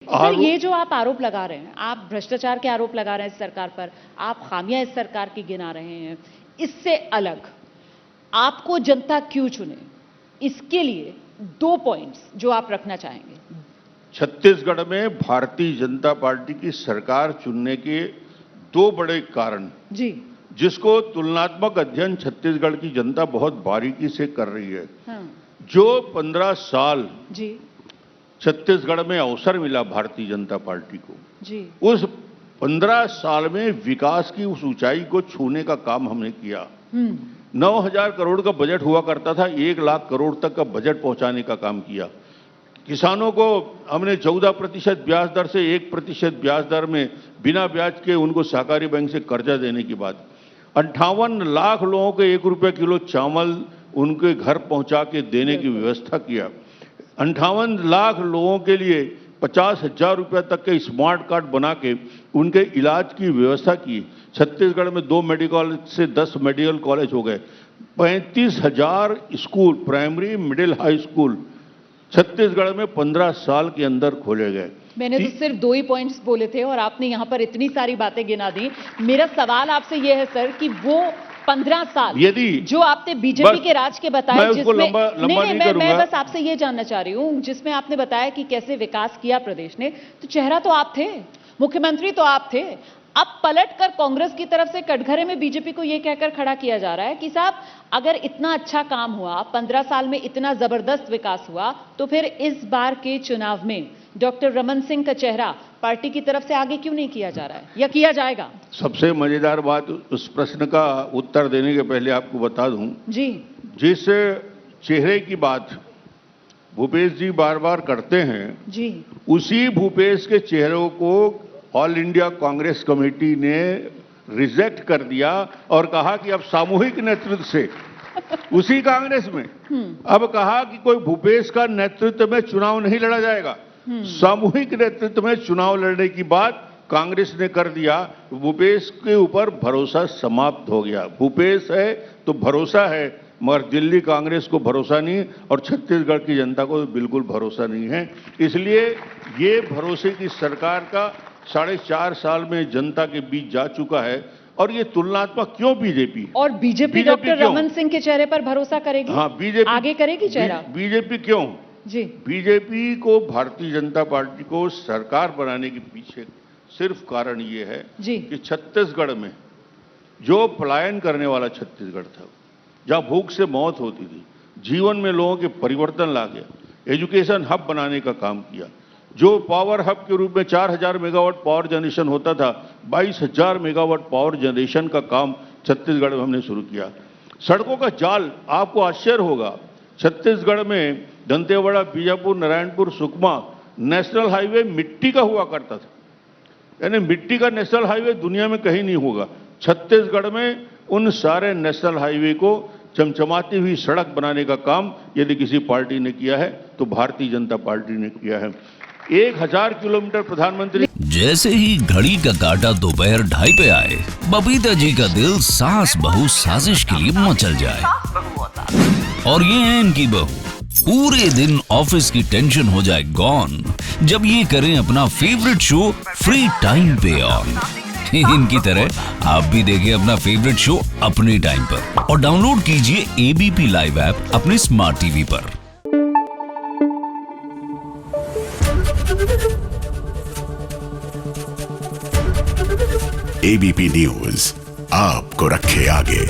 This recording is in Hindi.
सर, ये जो आप आरोप लगा रहे हैं, आप भ्रष्टाचार के आरोप लगा रहे हैं इस सरकार पर, आप खामियां इस सरकार की गिना रहे हैं, इससे अलग आपको जनता क्यों चुने, इसके लिए 2 पॉइंट्स जो आप रखना चाहेंगे। छत्तीसगढ़ में भारतीय जनता पार्टी की सरकार चुनने के 2 बड़े कारण जी, जिसको तुलनात्मक अध्ययन छत्तीसगढ़ की जनता बहुत बारीकी से कर रही है। हाँ, जो 15 साल जी छत्तीसगढ़ में अवसर मिला भारतीय जनता पार्टी को, जी, उस 15 साल में विकास की उस ऊंचाई को छूने का काम हमने किया। 9,000 करोड़ का बजट हुआ करता था, 1 लाख करोड़ तक का बजट पहुंचाने का काम किया। किसानों को हमने 14% ब्याज दर से 1% ब्याज दर में बिना ब्याज के उनको सहकारी बैंक से कर्जा देने की बात। 58 लाख लोगों को 1 रुपये किलो चावल उनके घर पहुंचा के देने की व्यवस्था किया। 58 लाख लोगों के लिए 50,000 रुपये तक के स्मार्ट कार्ड बना के उनके इलाज की व्यवस्था की। छत्तीसगढ़ में 2 मेडिकल कॉलेज से 10 मेडिकल कॉलेज हो गए। 35,000 school, primary middle high school Chhattisgarh में 15 साल के अंदर खोले गए। मैंने तो सिर्फ 2 ही पॉइंट्स बोले थे और आपने यहां पर इतनी सारी बातें गिना दी। मेरा सवाल आपसे यह है सर कि वो 15 साल यदि जो आपने बीजेपी के राज के बताए, जिसमें मैं बस आपसे ये जानना चाह रही हूं, जिसमें आपने बताया कि कैसे विकास किया प्रदेश ने, तो चेहरा तो आप थे, मुख्यमंत्री तो आप थे। अब पलटकर कांग्रेस की तरफ से कटघरे में बीजेपी को यह कहकर खड़ा किया जा रहा है कि साहब अगर इतना अच्छा काम हुआ, 15 साल में इतना जबरदस्त विकास हुआ, तो फिर इस बार के चुनाव में डॉक्टर रमन सिंह का चेहरा पार्टी की तरफ से आगे क्यों नहीं किया जा रहा है या किया जाएगा। सबसे मजेदार बात, उस प्रश्न का उत्तर देने के पहले आपको बता दूं जी, जिस चेहरे की बात भूपेश जी बार बार करते हैं जी, उसी भूपेश के चेहरों को ऑल इंडिया कांग्रेस कमेटी ने रिजेक्ट कर दिया और कहा कि अब सामूहिक नेतृत्व से उसी कांग्रेस में अब कहा कि कोई भूपेश का नेतृत्व में चुनाव नहीं लड़ा जाएगा। सामूहिक नेतृत्व में चुनाव लड़ने की बात कांग्रेस ने कर दिया। भूपेश के ऊपर भरोसा समाप्त हो गया। भूपेश है तो भरोसा है, मगर दिल्ली कांग्रेस को भरोसा नहीं और छत्तीसगढ़ की जनता को बिल्कुल भरोसा नहीं है। इसलिए ये भरोसे की सरकार का 4.5 साल में जनता के बीच जा चुका है। और ये तुलनात्मक क्यों बीजेपी और बीजेपी डॉक्टर रमन सिंह के चेहरे पर भरोसा करेगी। हाँ, बीजेपी आगे करेगी चेहरा। बीजेपी क्यों जी, बीजेपी को भारतीय जनता पार्टी को सरकार बनाने के पीछे सिर्फ कारण ये है जी कि छत्तीसगढ़ में जो पलायन करने वाला छत्तीसगढ़ था, जहां भूख से मौत होती थी, जीवन में लोगों के परिवर्तन ला गया, एजुकेशन हब बनाने का काम किया। जो पावर हब के रूप में 4,000 मेगावाट पावर जनरेशन होता था, 22,000 मेगावाट पावर जनरेशन का काम छत्तीसगढ़ में हमने शुरू किया। सड़कों का जाल, आपको आश्चर्य होगा, छत्तीसगढ़ में दंतेवाड़ा, बीजापुर, नारायणपुर, सुकमा नेशनल हाईवे मिट्टी का हुआ करता था। यानी मिट्टी का नेशनल हाईवे दुनिया में कहीं नहीं होगा। छत्तीसगढ़ में उन सारे नेशनल हाईवे को चमचमाती हुई सड़क बनाने का काम यदि किसी पार्टी ने किया है तो भारतीय जनता पार्टी ने किया है। 1,000 किलोमीटर प्रधानमंत्री। जैसे ही घड़ी का काटा दोपहर 2:30 पे आए, बबीता जी का दिल सास बहू साजिश के लिए मचल जाए। और ये है इनकी बहू, पूरे दिन ऑफिस की टेंशन हो जाए गॉन जब ये करें अपना फेवरेट शो फ्री टाइम पे ऑन। इनकी तरह आप भी देखें अपना फेवरेट शो अपने टाइम पर और डाउनलोड कीजिए एबीपी लाइव ऐप अपने स्मार्ट टीवी पर। एबीपी न्यूज आपको रखे आगे।